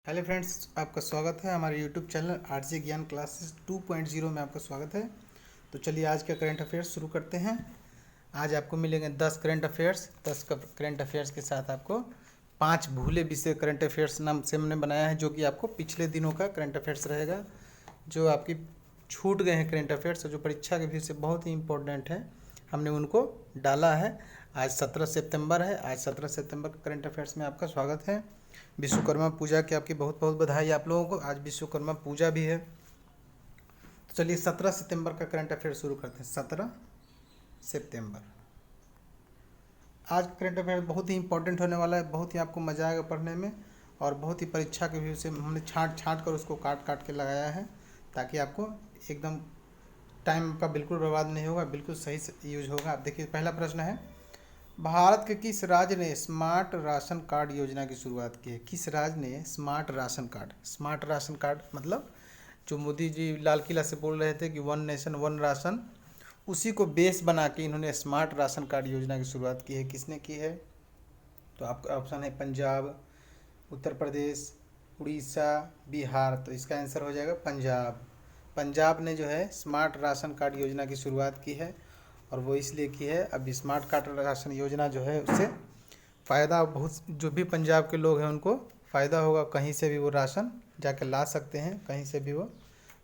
Hello friends, आपका स्वागत है हमारे यूट्यूब चैनल आरजे ज्ञान क्लासेस 2.0 में। आपका स्वागत है। तो चलिए आज का करंट अफेयर्स शुरू करते हैं। आज आपको मिलेंगे 10 करंट अफेयर्स। 10 करंट अफेयर्स के साथ आपको 5 भूले विषय करंट अफेयर्स नाम से हमने बनाया है, जो कि आपको पिछले दिनों का करंट अफेयर्स रहेगा, जो आपकी छूट गए हैं करंट अफेयर्स, जो परीक्षा के व्यू से बहुत ही इंपॉर्टेंट है, हमने उनको डाला है। आज 17 सितंबर है। आज 17 सितंबर का करंट अफेयर्स में आपका स्वागत है। विश्वकर्मा पूजा की आपकी बहुत बहुत बधाई आप लोगों को। आज विश्वकर्मा पूजा भी है। तो चलिए 17 सितंबर का करंट अफेयर शुरू करते हैं। 17 सितंबर आज करंट अफेयर बहुत ही इंपॉर्टेंट होने वाला है। बहुत ही आपको मजा आएगा पढ़ने में, और बहुत ही परीक्षा के व्यू से हमने छांट छांट कर उसको काट काट के लगाया है, ताकि आपको एकदम टाइम का बिल्कुल बर्बाद नहीं होगा, बिल्कुल सही से यूज होगा। आप देखिए, पहला प्रश्न है, भारत के किस राज्य ने स्मार्ट राशन कार्ड योजना की शुरुआत की है? किस राज्य ने smart ration card? Smart ration card मतलब जो मोदी जी लाल किला से बोल रहे थे कि वन नेशन वन राशन, उसी को बेस बना के इन्होंने स्मार्ट राशन कार्ड योजना की शुरुआत की है। किसने की है? तो आपका ऑप्शन है पंजाब, उत्तर प्रदेश, उड़ीसा, बिहार। तो इसका आंसर हो जाएगा पंजाब। पंजाब ने जो है स्मार्ट राशन कार्ड योजना की शुरुआत की है, और वो इसलिए की है, अब स्मार्ट कार्ड राशन योजना जो है उससे फ़ायदा बहुत, जो भी पंजाब के लोग हैं उनको फ़ायदा होगा। कहीं से भी वो राशन जाकर ला सकते हैं, कहीं से भी वो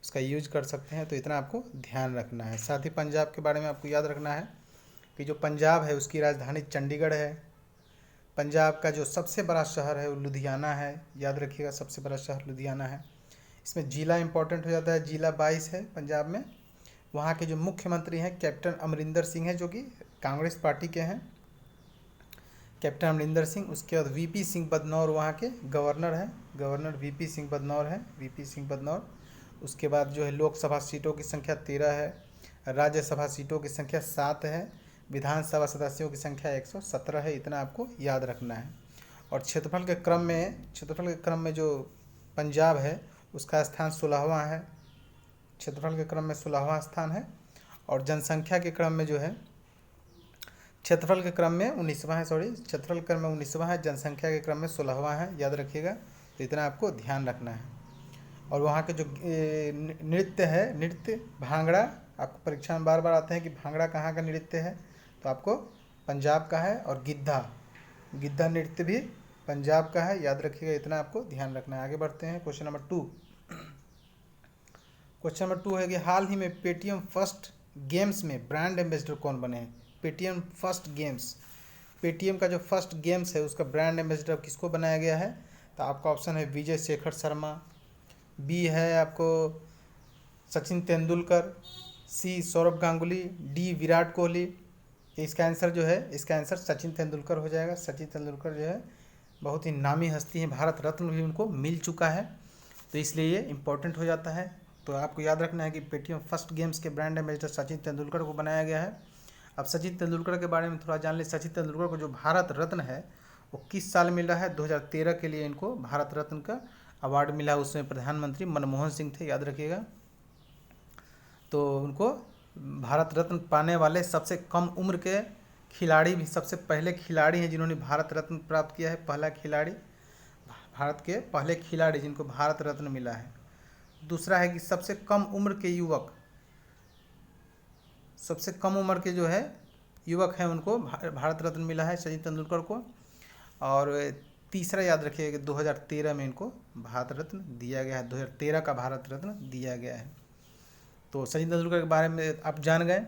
उसका यूज कर सकते हैं। तो इतना आपको ध्यान रखना है। साथ ही पंजाब के बारे में आपको याद रखना है कि जो पंजाब है उसकी राजधानी चंडीगढ़ है। पंजाब का जो सबसे बड़ा शहर है वो लुधियाना है। याद रखिएगा, सबसे बड़ा शहर लुधियाना है। इसमें ज़िला इंपॉर्टेंट हो जाता है। ज़िला 22 है पंजाब में। वहाँ के जो मुख्यमंत्री हैं कैप्टन अमरिंदर सिंह हैं, जो कि कांग्रेस पार्टी के हैं, कैप्टन अमरिंदर सिंह। उसके बाद वीपी सिंह बदनौर वहाँ के गवर्नर हैं। गवर्नर वीपी सिंह बदनौर हैं, वीपी सिंह बदनौर। उसके बाद जो है लोकसभा सीटों की संख्या 13 है, राज्यसभा सीटों की संख्या 7 है, विधानसभा सदस्यों की संख्या 117 है। इतना आपको याद रखना है। और क्षेत्रफल के क्रम में जो पंजाब है उसका स्थान 16वां है। क्षेत्रफल के क्रम में 16वां स्थान है। और जनसंख्या के क्रम में जो है, क्षेत्रफल के क्रम में 19वां है, क्षेत्रफल के क्रम में 19वां है, जनसंख्या के क्रम में 16वां है। याद रखिएगा, तो इतना आपको ध्यान रखना है। और वहाँ के जो नृत्य है, नृत्य भांगड़ा, आपको परीक्षा में बार बार आते हैं कि भांगड़ा कहाँ का नृत्य है, तो आपको पंजाब का है। और गिद्धा, गिद्धा नृत्य भी पंजाब का है। याद रखिएगा, इतना आपको ध्यान रखना है। आगे बढ़ते हैं क्वेश्चन नंबर 2। क्वेश्चन नंबर 2 है कि हाल ही में पेटीएम फर्स्ट गेम्स में ब्रांड एम्बेसडर कौन बने हैं? पेटीएम फर्स्ट गेम्स, पेटीएम का जो फर्स्ट गेम्स है उसका ब्रांड एम्बेसडर किसको बनाया गया है? तो आपका ऑप्शन है विजय शेखर शर्मा, बी है आपको सचिन तेंदुलकर, सी सौरभ गांगुली, डी विराट कोहली। इसका आंसर जो है, इसका आंसर सचिन तेंदुलकर हो जाएगा। सचिन तेंदुलकर जो है बहुत ही नामी हस्ती हैं, भारत रत्न भी उनको मिल चुका है, तो इसलिए ये इम्पोर्टेंट हो जाता है। तो आपको याद रखना है कि पेटीएम फर्स्ट गेम्स के ब्रांड एम्बेसडर सचिन तेंदुलकर को बनाया गया है। अब सचिन तेंदुलकर के बारे में थोड़ा जान ले। सचिन तेंदुलकर को जो भारत रत्न है वो किस साल मिला है? 2013 के लिए इनको भारत रत्न का अवार्ड मिला। उसमें प्रधानमंत्री मनमोहन सिंह थे, याद रखिएगा। तो उनको भारत रत्न पाने वाले सबसे कम उम्र के खिलाड़ी भी, सबसे पहले खिलाड़ी हैं जिन्होंने भारत रत्न प्राप्त किया है। पहला खिलाड़ी, भारत के पहले खिलाड़ी जिनको भारत रत्न मिला है। दूसरा है कि सबसे कम उम्र के युवक, सबसे कम उम्र के जो है युवक हैं उनको भारत रत्न मिला है, सचिन तेंदुलकर को। और तीसरा याद रखिएगा कि 2013 में इनको भारत रत्न दिया गया है। 2013 का भारत रत्न दिया गया है। तो सचिन तेंदुलकर के बारे में आप जान गए।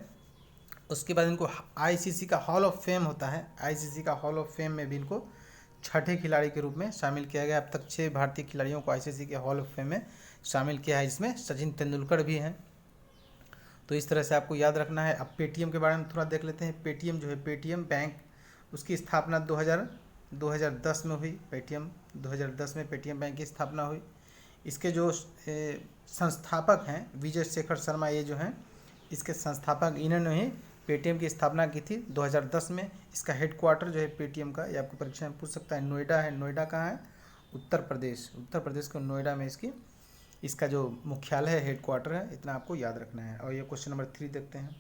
उसके बाद इनको आईसीसी का हॉल ऑफ फेम होता है, आईसीसी का हॉल ऑफ फेम में भी इनको छठे खिलाड़ी के रूप में शामिल किया गया। अब तक 6 भारतीय खिलाड़ियों को आईसीसी के हॉल ऑफ फेम में शामिल किया है, इसमें सचिन तेंदुलकर भी हैं। तो इस तरह से आपको याद रखना है। अब पेटीएम के बारे में थोड़ा देख लेते हैं। पेटीएम जो है, पेटीएम बैंक, उसकी स्थापना 2010 में हुई। पेटीएम 2010 में पेटीएम बैंक की स्थापना हुई। इसके जो संस्थापक हैं विजय शेखर शर्मा, ये जो हैं इसके संस्थापक, इन्होंने ही पेटीएम की स्थापना की थी 2010 में। इसका हेडक्वार्टर जो है पेटीएम का, ये आपको परीक्षा में पूछ सकता है, नोएडा है। नोएडा कहाँ है? उत्तर प्रदेश। उत्तर प्रदेश के नोएडा में इसका जो मुख्यालय है, हेडक्वार्टर है। इतना आपको याद रखना है। और ये क्वेश्चन नंबर 3 देखते हैं।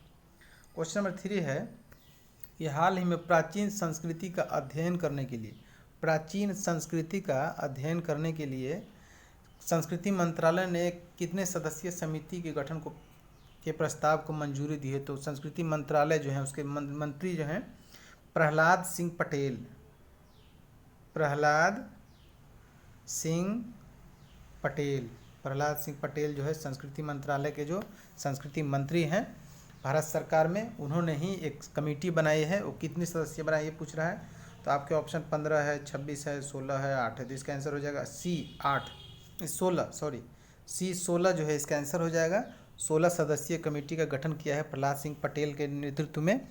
क्वेश्चन नंबर 3 है, ये हाल ही में प्राचीन संस्कृति का अध्ययन करने के लिए, प्राचीन संस्कृति का अध्ययन करने के लिए संस्कृति मंत्रालय ने कितने सदस्यीय समिति के गठन को के प्रस्ताव को मंजूरी दी है? तो संस्कृति मंत्रालय जो है उसके मंत्री जो हैं प्रहलाद सिंह पटेल, प्रहलाद सिंह पटेल, प्रहलाद सिंह पटेल जो है संस्कृति मंत्रालय के जो संस्कृति मंत्री हैं भारत सरकार में, उन्होंने ही एक कमेटी बनाई है। वो कितनी सदस्य बनाई ये पूछ रहा है, तो आपके ऑप्शन 15 है, 26 है, 16 है, 8 है। तो इसका आंसर हो जाएगा सी 8, 16, सॉरी सी 16 जो है इसका आंसर हो जाएगा। 16 सदस्यीय कमेटी का गठन किया है प्रहलाद सिंह पटेल के नेतृत्व में,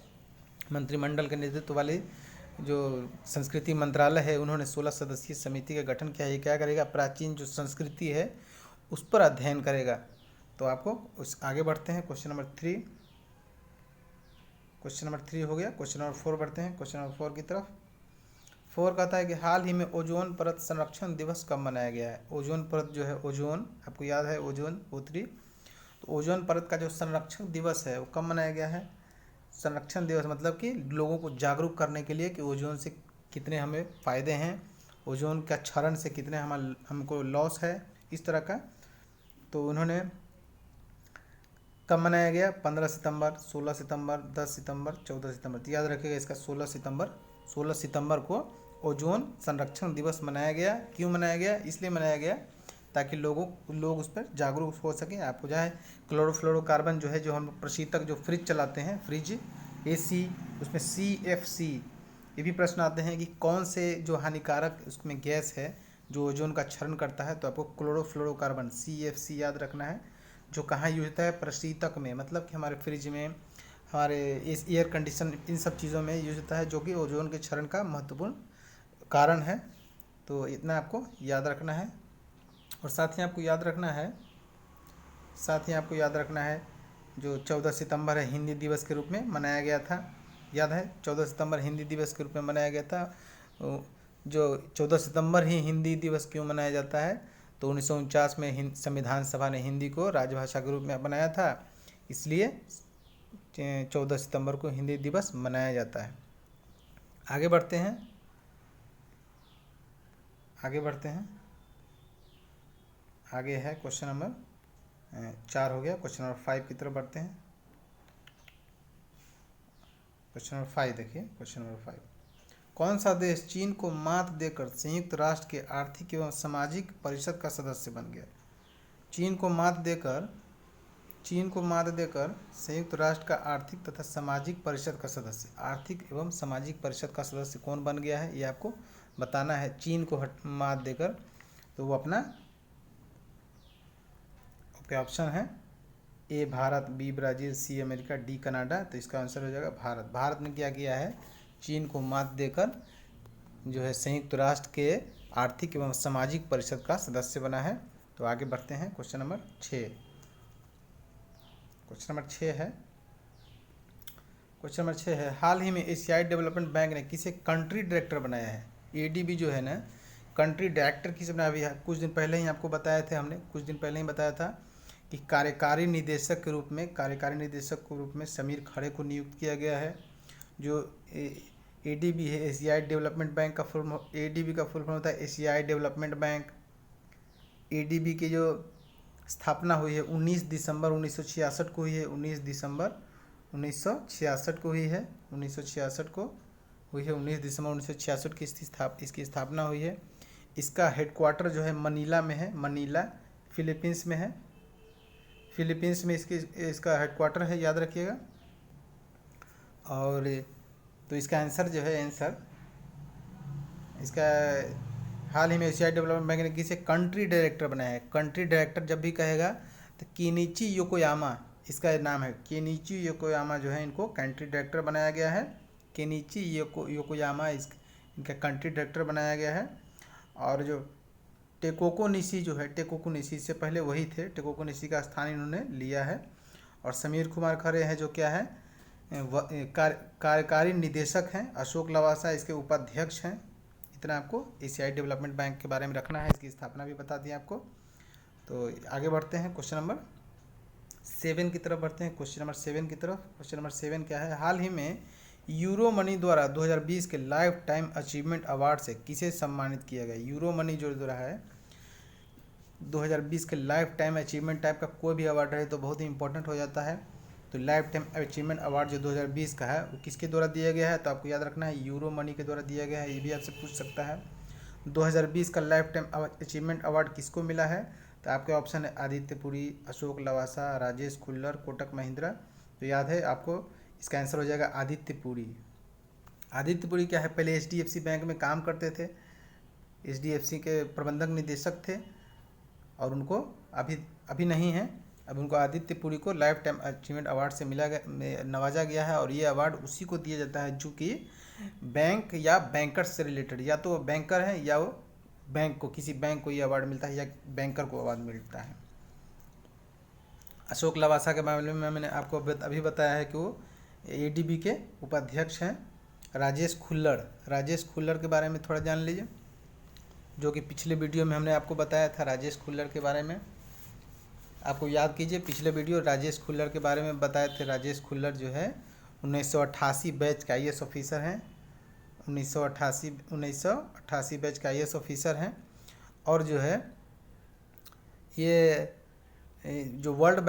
मंत्रिमंडल के नेतृत्व वाले जो संस्कृति मंत्रालय है उन्होंने 16 सदस्यीय समिति का गठन किया है। ये क्या करेगा? प्राचीन जो संस्कृति है उस पर अध्ययन करेगा। तो आपको उस आगे बढ़ते हैं क्वेश्चन नंबर 3, क्वेश्चन नंबर 3 हो गया। क्वेश्चन नंबर 4 बढ़ते हैं, क्वेश्चन नंबर 4 की तरफ। 4 कहता है कि हाल ही में ओजोन परत संरक्षण दिवस कब मनाया गया है? ओजोन परत जो है, ओजोन आपको याद है, ओजोन O3, तो ओजोन परत का जो संरक्षण दिवस है वो कब मनाया गया है? संरक्षण दिवस मतलब कि लोगों को जागरूक करने के लिए कि ओजोन से कितने हमें फ़ायदे हैं, ओजोन का क्षरण से कितने हमको लॉस है, इस तरह का। तो उन्होंने कब मनाया गया? 15 सितंबर, 16 सितंबर, 10 सितंबर, 14 सितंबर। तो याद रखिएगा इसका 16 सितंबर को ओजोन संरक्षण दिवस मनाया गया। क्यों मनाया गया? इसलिए मनाया गया ताकि लोग उस पर जागरूक हो सकें। आपको जो है क्लोरोफ्लोरोकार्बन जो है, जो हम प्रशीतक जो फ्रिज चलाते हैं, फ्रिज AC, उसमें CFC, ये भी प्रश्न आते हैं कि कौन से जो हानिकारक उसमें गैस है जो ओजोन का क्षरण करता है। तो आपको क्लोरोफ्लोरोकार्बन CFC याद रखना है, जो कहाँ यूज होता है? प्रशीतक में, मतलब कि हमारे फ्रिज में, हमारे इस एयर कंडीशन, इन सब चीज़ों में यूज होता है, जो कि ओजोन के क्षरण का महत्वपूर्ण कारण है। तो इतना आपको याद रखना है। और साथ ही आपको याद रखना है जो 14 सितंबर है हिंदी दिवस के रूप में मनाया गया था। याद है 14 सितंबर हिंदी दिवस के रूप में मनाया गया था। जो 14 सितंबर ही हिंदी दिवस क्यों मनाया जाता है? तो 1949 में संविधान सभा ने हिंदी को राजभाषा के रूप में बनाया था, इसलिए 14 सितंबर को हिंदी दिवस मनाया जाता है। आगे बढ़ते हैं। आगे है क्वेश्चन नंबर 4 हो गया। क्वेश्चन नंबर 5 की तरफ बढ़ते हैं। क्वेश्चन नंबर 5 देखिए, क्वेश्चन नंबर 5, कौन सा देश चीन को मात देकर संयुक्त राष्ट्र के आर्थिक एवं सामाजिक परिषद का सदस्य बन गया? चीन को मात देकर संयुक्त राष्ट्र का आर्थिक तथा सामाजिक परिषद का सदस्य, आर्थिक एवं सामाजिक परिषद का सदस्य कौन बन गया है, ये आपको बताना है। चीन को मात देकर, तो वो अपना आपके ऑप्शन है A Bharat, B Brazil, C America, D Canada. तो इसका आंसर हो जाएगा भारत। भारत ने क्या किया है? चीन को मात देकर जो है संयुक्त राष्ट्र के आर्थिक एवं सामाजिक परिषद का सदस्य बना है। तो आगे बढ़ते हैं क्वेश्चन नंबर 6। क्वेश्चन नंबर 6 है, हाल ही में एशियाई डेवलपमेंट बैंक ने किसे कंट्री डायरेक्टर बनाया है? ADB जो है ना, कंट्री डायरेक्टर किसे बनाया? अभी कुछ दिन पहले ही आपको बताया था कि कार्यकारी निदेशक के रूप में समीर खरे को नियुक्त किया गया है। जो ADB है, एशियाई डेवलपमेंट बैंक का ADB का फुल फॉर्म होता है एशियाई डेवलपमेंट बैंक। ADB की जो स्थापना हुई है 19 दिसंबर 1966 को हुई है। 19 दिसंबर 1966 को हुई है। 19 दिसंबर 1966 की इसकी स्थापना हुई है। इसका हेडक्वार्टर जो है मनीला में है, मनीला फिलीपींस में है। फिलीपींस में इसका हेडक्वार्टर है, याद रखिएगा। और तो इसका आंसर जो है, इसका हाल ही में एशियाई डेवलपमेंट बैंक ने किसे कंट्री डायरेक्टर बनाया है? कंट्री डायरेक्टर जब भी कहेगा तो केनिची योकोयामा इसका नाम है। केनिची योकोयामा जो है इनको कंट्री डायरेक्टर बनाया गया है। केनिची योकोयामा इनका कंट्री डायरेक्टर बनाया गया है। और जो टेकोको निशी जो है, टेकोको निशी से पहले वही थे, टेकोको निशी का स्थान इन्होंने लिया है। और समीर कुमार खरे हैं जो क्या है, कार्यकारी निदेशक हैं। अशोक लवासा इसके उपाध्यक्ष हैं। इतना आपको एशियाई डेवलपमेंट बैंक के बारे में रखना है, इसकी स्थापना भी बता दी आपको। तो आगे बढ़ते हैं क्वेश्चन नंबर 7 की तरफ बढ़ते हैं। क्वेश्चन नंबर 7 की तरफ। क्वेश्चन नंबर 7 क्या है, हाल ही में यूरो मनी द्वारा 2020 के लाइफ टाइम अचीवमेंट अवार्ड से किसे सम्मानित किया गया? यूरो मनी जो रहा है 2020 के लाइफ टाइम अचीवमेंट टाइप का कोई भी अवार्ड रहे तो बहुत ही इंपॉर्टेंट हो जाता है। तो लाइफ टाइम अचीवमेंट अवार्ड जो 2020 का है वो किसके द्वारा दिया गया है, तो आपको याद रखना है यूरो मनी के द्वारा दिया गया है। ये भी आपसे पूछ सकता है 2020 का लाइफ टाइम अचीवमेंट अवार्ड किसको मिला है, तो आपके ऑप्शन है आदित्य पुरी, अशोक लवासा, राजेश खुल्लर, कोटक महिंद्रा। तो याद है आपको, इसका आंसर हो जाएगा आदित्य पुरी। आदित्य पुरी क्या है, पहले HDFC बैंक में काम करते थे, HDFC के प्रबंधक निदेशक थे और उनको अभी नहीं है। अब उनको आदित्य पुरी को लाइफ टाइम अचीवमेंट अवार्ड से नवाजा गया है और ये अवार्ड उसी को दिया जाता है जो कि बैंक या बैंकर्स से रिलेटेड, या तो वो बैंकर है या वो बैंक को, किसी बैंक को ये अवार्ड मिलता है या बैंकर को अवार्ड मिलता है। अशोक लवासा के मामले में मैंने आपको अभी बताया है कि वो ADB के उपाध्यक्ष हैं। राजेश खुल्लर के बारे में थोड़ा जान लीजिए, जो कि पिछले वीडियो में हमने आपको बताया था राजेश खुल्लर के बारे में। आपको याद कीजिए, पिछले वीडियो राजेश खुल्लर के बारे में बताए थे। राजेश खुल्लर जो है 1988 बैच का IAS ऑफिसर हैं, 1988 बैच का IAS ऑफिसर हैं। और जो है ये जो वर्ल्ड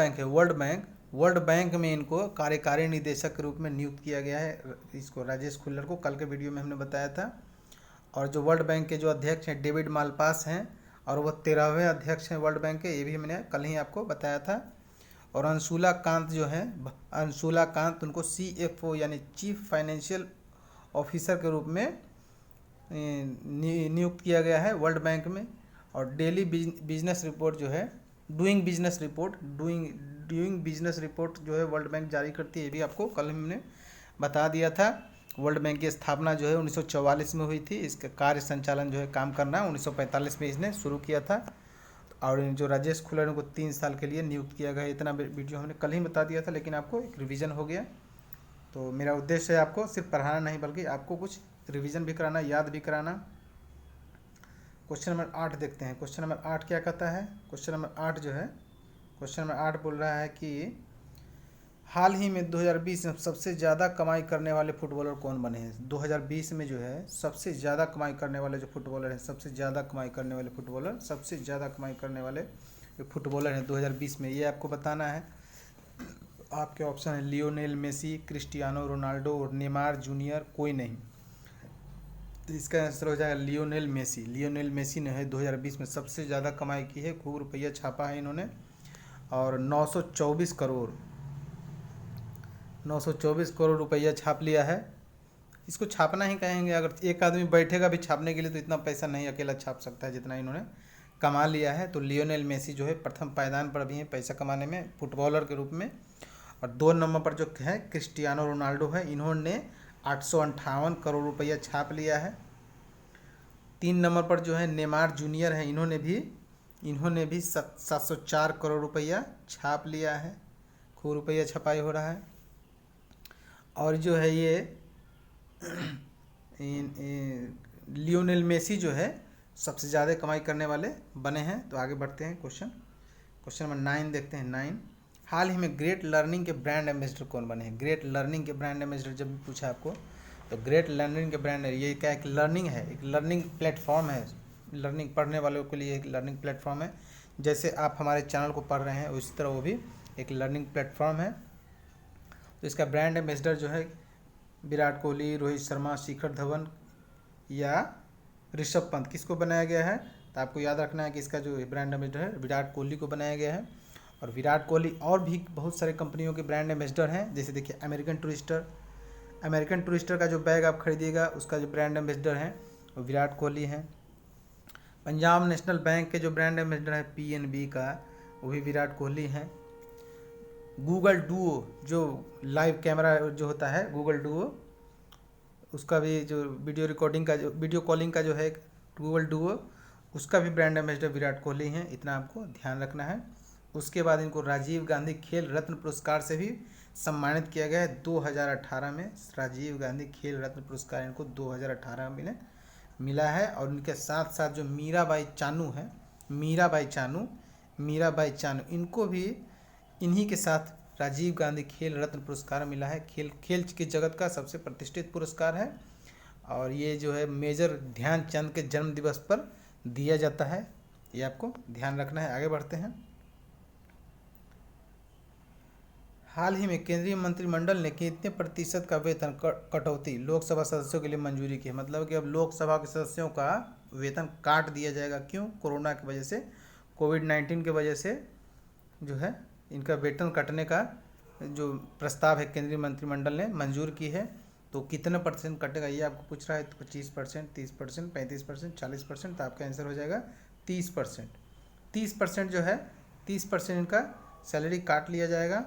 बैंक में इनको कार्यकारी निदेशक के रूप में नियुक्त किया गया है, इसको राजेश खुल्लर को। कल के वीडियो में हमने बताया था। और जो वर्ल्ड बैंक के जो अध्यक्ष हैं डेविड मालपास हैं और वो 13वें अध्यक्ष हैं वर्ल्ड बैंक के, ये भी मैंने कल ही आपको बताया था। और अंशुला कांत उनको CFO यानी चीफ फाइनेंशियल ऑफिसर के रूप में नियुक्त किया गया है वर्ल्ड बैंक में। और डेली बिजनेस रिपोर्ट जो है, डूइंग बिजनेस रिपोर्ट जो है वर्ल्ड बैंक जारी करती है, ये भी आपको कल हमने बता दिया था। वर्ल्ड बैंक की स्थापना जो है 1944 में हुई थी। इसका कार्य संचालन जो है काम करना 1945 में इसने शुरू किया था। और जो राजेश खुल्लर को 3 साल के लिए नियुक्त किया गया। इतना वीडियो हमने कल ही बता दिया था, लेकिन आपको एक रिवीजन हो गया। तो मेरा उद्देश्य है आपको सिर्फ पढ़ाना नहीं बल्कि आपको कुछ रिवीजन भी कराना, याद भी कराना। क्वेश्चन नंबर 8 देखते हैं। क्वेश्चन नंबर 8 क्या कहता है। क्वेश्चन नंबर 8 बोल रहा है कि हाल ही में 2020 में सबसे ज़्यादा कमाई करने वाले फुटबॉलर कौन बने हैं। 2020 में जो है सबसे ज़्यादा कमाई करने वाले जो फुटबॉलर हैं, सबसे ज़्यादा कमाई करने वाले जो फुटबॉलर हैं 2020 में, ये आपको बताना है। आपके ऑप्शन है लियोनेल मेसी, क्रिस्टियानो रोनाल्डो और नेमार जूनियर, कोई नहीं। तो इसका आंसर हो जाएगा लियोनेल मेसी ने है 2020 में सबसे ज़्यादा कमाई की है। खूब रुपया छापा है इन्होंने और 924 करोड़ रुपया छाप लिया है। इसको छापना ही कहेंगे, अगर एक आदमी बैठेगा भी छापने के लिए तो इतना पैसा नहीं अकेला छाप सकता है जितना इन्होंने कमा लिया है। तो लियोनेल मेसी जो है प्रथम पायदान पर अभी है पैसा कमाने में फुटबॉलर के रूप में। और 2 नंबर पर जो है क्रिस्टियानो रोनाल्डो है, इन्होंने 858 करोड़ रुपया छाप लिया है। 3 नंबर पर जो है नेमार जूनियर है, इन्होंने भी 704 करोड़ रुपया छाप लिया है। खूब रुपया छपाई हो रहा है। और जो है ये लियोनेल मेसी जो है सबसे ज़्यादा कमाई करने वाले बने हैं। तो आगे बढ़ते हैं। क्वेश्चन नंबर 9 देखते हैं। 9, हाल ही में ग्रेट लर्निंग के ब्रांड एम्बेसडर कौन बने हैं। ग्रेट लर्निंग के ब्रांड एम्बेसडर जब भी पूछा आपको, तो ग्रेट लर्निंग के ब्रांड, ये क्या एक लर्निंग है, एक लर्निंग प्लेटफॉर्म है। लर्निंग पढ़ने वालों के लिए एक लर्निंग प्लेटफॉर्म है। जैसे आप हमारे चैनल को पढ़ रहे हैं उसी तरह वो भी एक लर्निंग प्लेटफॉर्म है। तो इसका ब्रांड एम्बेसडर जो है विराट कोहली, रोहित शर्मा, शिखर धवन या ऋषभ पंत, किसको बनाया गया है। तो आपको याद रखना है कि इसका जो ब्रांड एम्बेसडर है विराट कोहली को बनाया गया है। और विराट कोहली और भी बहुत सारे कंपनियों के ब्रांड एम्बेसडर हैं। जैसे देखिए अमेरिकन टूरिस्टर का जो बैग आप खरीदिएगा उसका जो ब्रांड एम्बेसडर है वो विराट कोहली हैं। पंजाब नेशनल बैंक के जो ब्रांड एम्बेसडर है PNB का, वो भी विराट कोहली हैं। गूगल डुओ जो लाइव कैमरा जो होता है गूगल डुओ, उसका भी जो वीडियो कॉलिंग का जो है गूगल डुओ, उसका भी ब्रांड एम्बेसडर विराट कोहली हैं। इतना आपको ध्यान रखना है। उसके बाद इनको राजीव गांधी खेल रत्न पुरस्कार से भी सम्मानित किया गया है 2018 में। राजीव गांधी खेल रत्न पुरस्कार इनको 2018 में मिला है। और उनके साथ साथ जो मीराबाई चानू, इनको भी इन्हीं के साथ राजीव गांधी खेल रत्न पुरस्कार मिला है। खेल के जगत का सबसे प्रतिष्ठित पुरस्कार है। और ये जो है मेजर ध्यानचंद के जन्म दिवस पर दिया जाता है। ये आपको ध्यान रखना है। आगे बढ़ते हैं। हाल ही में केंद्रीय मंत्रिमंडल ने कितने प्रतिशत का वेतन कटौती लोकसभा सदस्यों के लिए मंजूरी की है? मतलब कि अब लोकसभा के सदस्यों का वेतन काट दिया जाएगा। क्यों? कोरोना की वजह से, कोविड-19 की वजह से जो है इनका वेतन कटने का जो प्रस्ताव है केंद्रीय मंत्रिमंडल ने मंजूर की है। तो कितने परसेंट कटेगा ये आपको पूछ रहा है। तो 25%, 30%, 35%, 40%। तो आपका आंसर हो जाएगा 30%। 30% जो है 30% इनका सैलरी काट लिया जाएगा।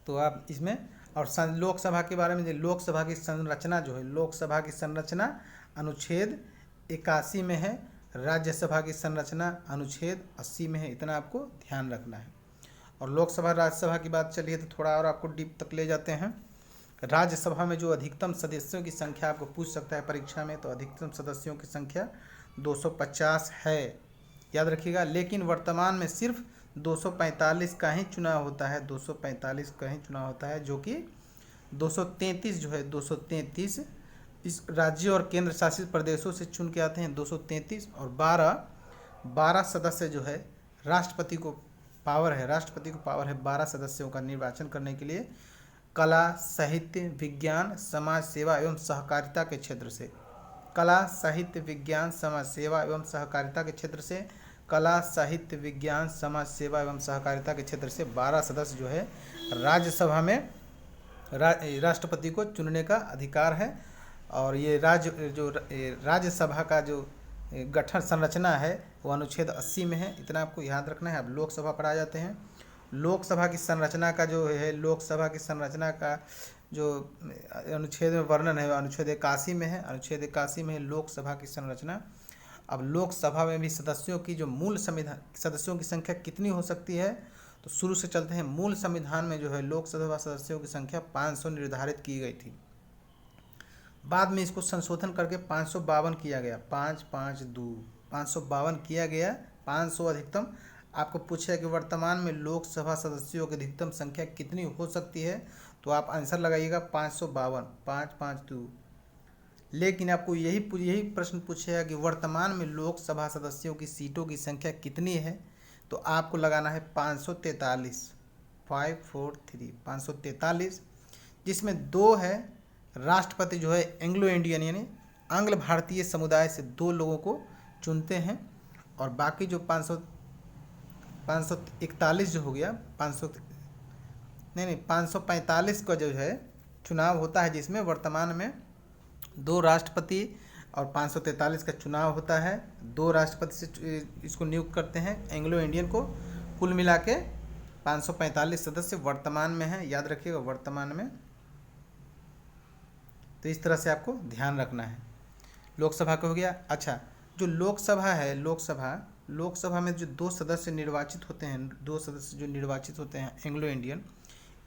तो आप इसमें और लोकसभा के बारे में, लोकसभा की संरचना जो है, लोकसभा की संरचना अनुच्छेद 81 में है, राज्यसभा की संरचना अनुच्छेद 80 में है। इतना आपको ध्यान रखना है। और लोकसभा राज्यसभा की बात चलिए तो थोड़ा और आपको डीप तक ले जाते हैं। राज्यसभा में जो अधिकतम सदस्यों की संख्या आपको पूछ सकता है परीक्षा में, तो अधिकतम सदस्यों की संख्या 250 है, याद रखिएगा। लेकिन वर्तमान में सिर्फ 245 का ही चुनाव होता है, 245 का ही चुनाव होता है, जो कि 233 जो है 233 इस राज्यों और केंद्र शासित प्रदेशों से चुन के आते हैं 233। और 12 सदस्य जो है राष्ट्रपति को पावर है, 12 सदस्यों का निर्वाचन करने के लिए कला, साहित्य, विज्ञान, समाज सेवा एवं सहकारिता के क्षेत्र से, कला, साहित्य, विज्ञान, समाज सेवा एवं सहकारिता के क्षेत्र से, कला, साहित्य, विज्ञान, समाज सेवा एवं सहकारिता के क्षेत्र से 12 सदस्य जो है राज्यसभा में राष्ट्रपति को चुनने का अधिकार है। और ये राज्यसभा का जो गठन संरचना है वो अनुच्छेद 80 में है। इतना आपको याद रखना है। अब लोकसभा पर आ जाते हैं। लोकसभा की संरचना का जो है, लोकसभा की संरचना का जो अनुच्छेद में वर्णन है अनुच्छेद 81 में है। अनुच्छेद 81 में है लोकसभा की संरचना। अब लोकसभा में भी सदस्यों की जो मूल संविधान सदस्यों की संख्या कितनी हो सकती है, तो शुरू से चलते हैं। मूल संविधान में जो है लोकसभा सदस्यों की संख्या 500 निर्धारित की गई थी। बाद में इसको संशोधन करके 552 किया गया, 552 किया गया, 500 अधिकतम। आपको पूछा है कि वर्तमान में लोकसभा सदस्यों की अधिकतम संख्या कितनी हो सकती है, तो आप आंसर लगाइएगा 552, 552। लेकिन आपको यही प्रश्न पूछेगा कि वर्तमान में लोकसभा सदस्यों की सीटों की संख्या कितनी है, तो आपको लगाना है 543, 543, जिसमें 2 है राष्ट्रपति जो है एंग्लो इंडियन यानी आंग्ल भारतीय समुदाय से 2 लोगों को चुनते हैं। और बाकी जो 541 जो हो गया 545 का जो है चुनाव होता है, जिसमें वर्तमान में 2 राष्ट्रपति और 543 का चुनाव होता है। 2 राष्ट्रपति से इसको नियुक्त करते हैं एंग्लो इंडियन को। कुल मिला के 545 सदस्य वर्तमान में है, याद रखिएगा वर्तमान में। तो इस तरह से आपको ध्यान रखना है। लोकसभा का हो गया। अच्छा, जो लोकसभा है, लोकसभा में जो 2 सदस्य निर्वाचित होते हैं, 2 सदस्य जो निर्वाचित होते हैं एंग्लो इंडियन,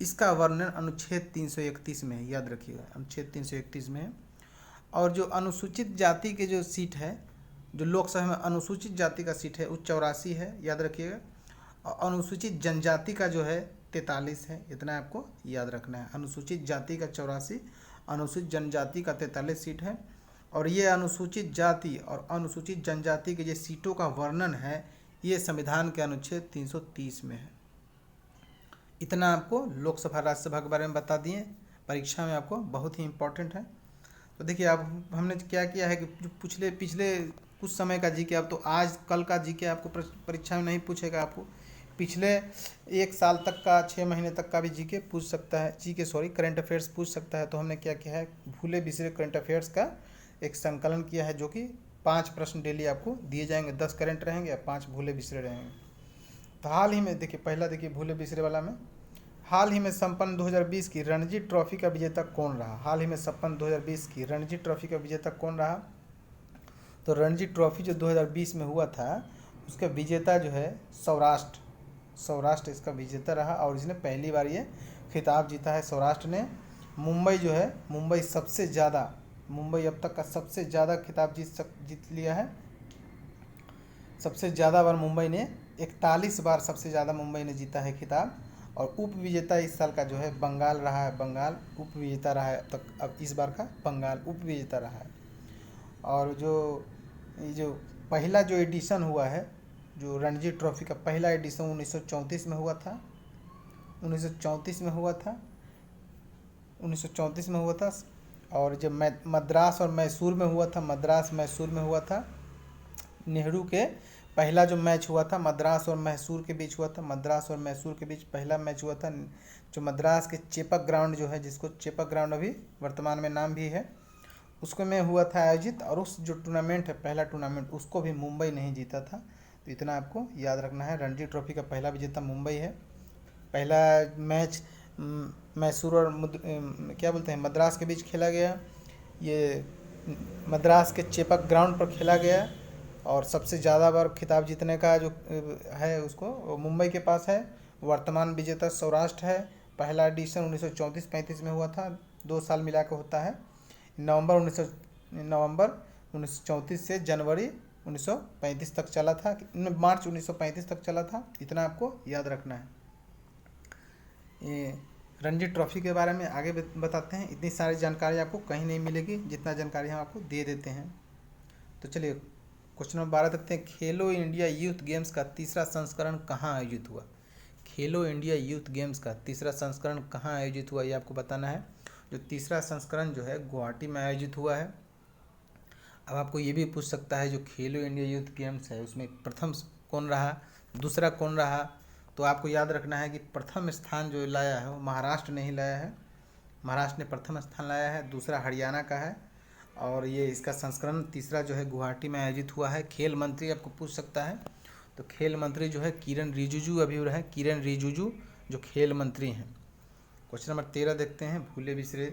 इसका वर्णन अनुच्छेद 331 में है, याद रखिएगा अनुच्छेद 331 में है। और जो अनुसूचित जाति के जो सीट है, जो लोकसभा में अनुसूचित जाति का सीट है वो 84 है, याद रखिएगा। और अनुसूचित जनजाति का जो है 43 है। इतना आपको याद रखना है। अनुसूचित जाति का 84, अनुसूचित जनजाति का 43 सीट है। और ये अनुसूचित जाति और अनुसूचित जनजाति के जो सीटों का वर्णन है ये संविधान के अनुच्छेद 330 में है। इतना आपको लोकसभा राज्यसभा के बारे में बता दिए, परीक्षा में आपको बहुत ही इम्पोर्टेंट है। तो देखिए अब हमने क्या किया है कि जो पिछले कुछ समय का जीके, अब तो आज कल का जीके आपको परीक्षा में नहीं पूछेगा। आपको पिछले 1 साल तक का, 6 महीने तक का भी जीके पूछ सकता है, करंट अफेयर्स पूछ सकता है। तो हमने क्या किया है, भूले बिसरे करंट अफेयर्स का एक संकलन किया है, जो कि 5 प्रश्न डेली आपको दिए जाएंगे। 10 करंट रहेंगे और 5 भूले बिसरे रहेंगे। तो हाल ही में देखिए, पहला देखिए भूले बिसरे वाला में, हाल ही में संपन्न 2020 की रणजी ट्रॉफी का विजेता कौन रहा? हाल ही में संपन्न 2020 की रणजी ट्रॉफी का विजेता कौन रहा? तो रणजी ट्रॉफी जो 2020 में हुआ था उसका विजेता जो है सौराष्ट्र इसका विजेता रहा। और इसने पहली बार ये खिताब जीता है सौराष्ट्र ने। मुंबई जो है, मुंबई अब तक का सबसे ज़्यादा खिताब जीत लिया है। सबसे ज़्यादा बार मुंबई ने 41 बार सबसे ज़्यादा मुंबई ने जीता है खिताब। और उप विजेता इस साल का जो है बंगाल रहा है, बंगाल उप विजेता रहा है। तक अब इस बार का बंगाल उप विजेता रहा है। और जो पहला जो एडिशन हुआ है जो रणजी ट्रॉफी का पहला एडिशन 1934 में हुआ था, 1934 में हुआ था, 1934 में हुआ था। और जब मद्रास और मैसूर में हुआ था, मद्रास मैसूर में हुआ था। नेहरू के पहला जो मैच हुआ था मद्रास और मैसूर के बीच हुआ था, मद्रास और मैसूर के बीच पहला मैच हुआ था, जो मद्रास के चेपक ग्राउंड जो है, जिसको चेपक ग्राउंड अभी वर्तमान में नाम भी है, उसको में हुआ था आयोजित। और उस जो टूर्नामेंट है, पहला टूर्नामेंट, उसको भी मुंबई नहीं जीता था। तो इतना आपको याद रखना है, रणजी ट्रॉफी का पहला विजेता मुंबई है। पहला मैच मैसूर और क्या बोलते हैं मद्रास के बीच खेला गया। ये मद्रास के चेपक ग्राउंड पर खेला गया। और सबसे ज़्यादा बार खिताब जीतने का जो है उसको मुंबई के पास है। वर्तमान विजेता सौराष्ट्र है। पहला एडिशन 1934-35 में हुआ था, 2 साल मिला के होता है। नवंबर 1934 से जनवरी 1935 तक चला था, मार्च 1935 तक चला था। इतना आपको याद रखना है। ये रणजी ट्रॉफी के बारे में आगे बताते हैं। इतनी सारी जानकारी आपको कहीं नहीं मिलेगी जितना जानकारी हम आपको दे देते हैं। तो चलिए क्वेश्चन नंबर 12 देखते हैं। खेलो इंडिया यूथ गेम्स का तीसरा संस्करण कहाँ आयोजित हुआ? खेलो इंडिया यूथ गेम्स का तीसरा संस्करण कहाँ आयोजित हुआ, ये आपको बताना है। जो तीसरा संस्करण जो है गुवाहाटी में आयोजित हुआ है। अब आपको ये भी पूछ सकता है, जो खेलो इंडिया यूथ गेम्स है उसमें प्रथम कौन रहा, दूसरा कौन रहा? तो आपको याद रखना है कि प्रथम स्थान जो लाया है वो महाराष्ट्र ने ही लाया है। महाराष्ट्र ने प्रथम स्थान लाया है, दूसरा हरियाणा का है। और ये इसका संस्करण तीसरा जो है गुवाहाटी में आयोजित हुआ है। खेल मंत्री आपको पूछ सकता है, तो खेल मंत्री जो है किरण रिजिजू अभी रहे, किरण रिजिजू जो खेल मंत्री हैं। क्वेश्चन नंबर 13 देखते हैं, भूले बिसरे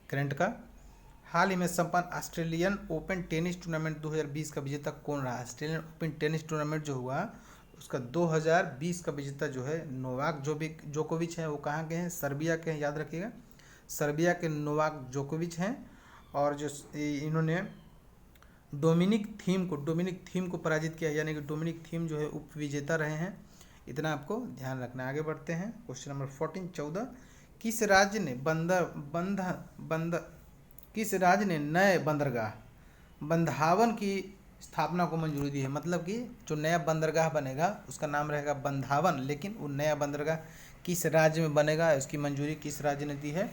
करंट का। हाल ही में संपन्न ऑस्ट्रेलियन ओपन टेनिस टूर्नामेंट 2020 का विजेता कौन रहा? ऑस्ट्रेलियन ओपन टेनिस टूर्नामेंट जो हुआ उसका 2020 का विजेता जो है नोवाक जोकोविच है। वो कहाँ के हैं? सर्बिया के हैं, याद रखिएगा। सर्बिया के नोवाक जोकोविच हैं। और जो इन्होंने डोमिनिक थीम को पराजित किया, यानी कि डोमिनिक थीम जो है उप विजेता रहे हैं। इतना आपको ध्यान रखना है। आगे बढ़ते हैं क्वेश्चन नंबर 14 किस राज्य ने किस राज्य ने नए बंदरगाह बंधावन की स्थापना को मंजूरी दी है? मतलब कि जो नया बंदरगाह बनेगा उसका नाम रहेगा बंधावन, लेकिन वो नया बंदरगाह किस राज्य में बनेगा, इसकी मंजूरी किस राज्य ने दी है?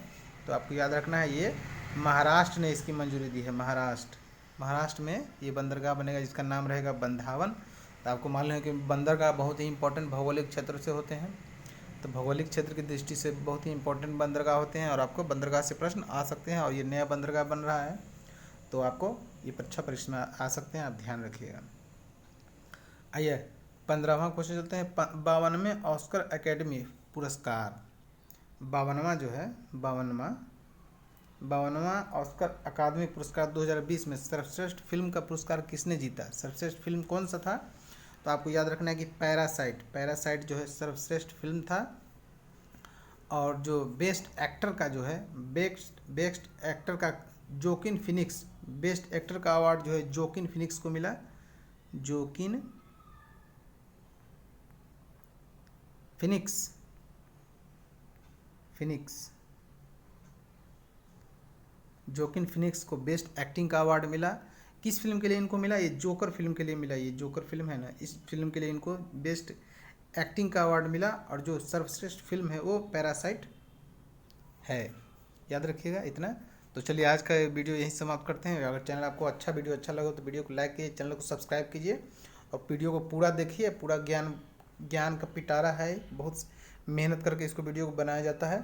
तो आपको याद रखना है, ये महाराष्ट्र ने इसकी मंजूरी दी है। महाराष्ट्र में ये बंदरगाह बनेगा जिसका नाम रहेगा बंधावन। तो आपको मालूम है कि बंदरगाह बहुत ही इंपॉर्टेंट भौगोलिक क्षेत्र से होते हैं। तो भौगोलिक क्षेत्र की दृष्टि से बहुत ही इंपॉर्टेंट बंदरगाह होते हैं और आपको बंदरगाह से प्रश्न आ सकते हैं। और ये नया बंदरगाह बन रहा है, तो आपको ये परीक्षा में आ सकते हैं, आप ध्यान रखिएगा। आइए 15वां क्वेश्चन चलते हैं। 52वें ऑस्कर अकेडमी पुरस्कार, 52वां ऑस्कर अकादमी पुरस्कार 2020 में सर्वश्रेष्ठ फिल्म का पुरस्कार किसने जीता? सर्वश्रेष्ठ फिल्म कौन सा था? तो आपको याद रखना है कि पैरासाइट जो है सर्वश्रेष्ठ फिल्म था। और जो बेस्ट एक्टर का जो है बेस्ट एक्टर का जोकिन फिनिक्स, बेस्ट एक्टर का अवार्ड जो है जोकिन फिनिक्स को मिला। जोकिन फिनिक्स को बेस्ट एक्टिंग का अवार्ड मिला। किस फिल्म के लिए इनको मिला? ये जोकर फिल्म के लिए मिला। ये जोकर फिल्म है ना, इस फिल्म के लिए इनको बेस्ट एक्टिंग का अवार्ड मिला। और जो सर्वश्रेष्ठ फिल्म है वो पैरासाइट है, याद रखिएगा इतना। तो चलिए आज का वीडियो यहीं समाप्त करते हैं। अगर चैनल आपको वीडियो अच्छा लगा तो वीडियो को लाइक कीजिए, चैनल को सब्सक्राइब कीजिए और वीडियो को पूरा देखिए। पूरा ज्ञान का पिटारा है, बहुत मेहनत करके इसको वीडियो को बनाया जाता है।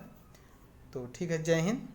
तो ठीक है, जय हिंद।